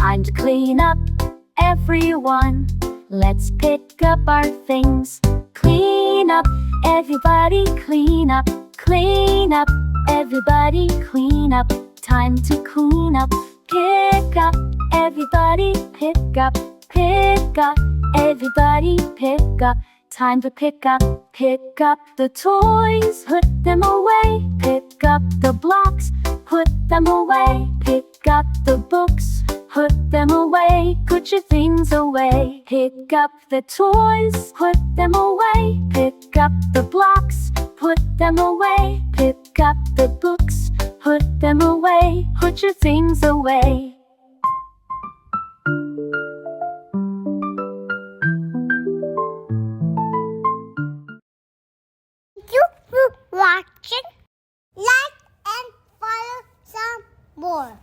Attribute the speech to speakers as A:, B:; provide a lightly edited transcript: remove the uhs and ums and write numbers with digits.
A: Time to clean up, everyone. Let's pick up our things. Clean up, everybody clean up. Clean up, everybody clean up. Time to clean up. Pick up, everybody pick up. Pick up, everybody pick up. Time to pick up. Pick up the toys, put them away. Pick up the blocks, put them away. Pick up the books, put them away. Put your things away. Pick up the toys, put them away. Pick up the blocks, put them away. Pick up the books, put them away. Put your things away.
B: You for watching. Like and follow some more.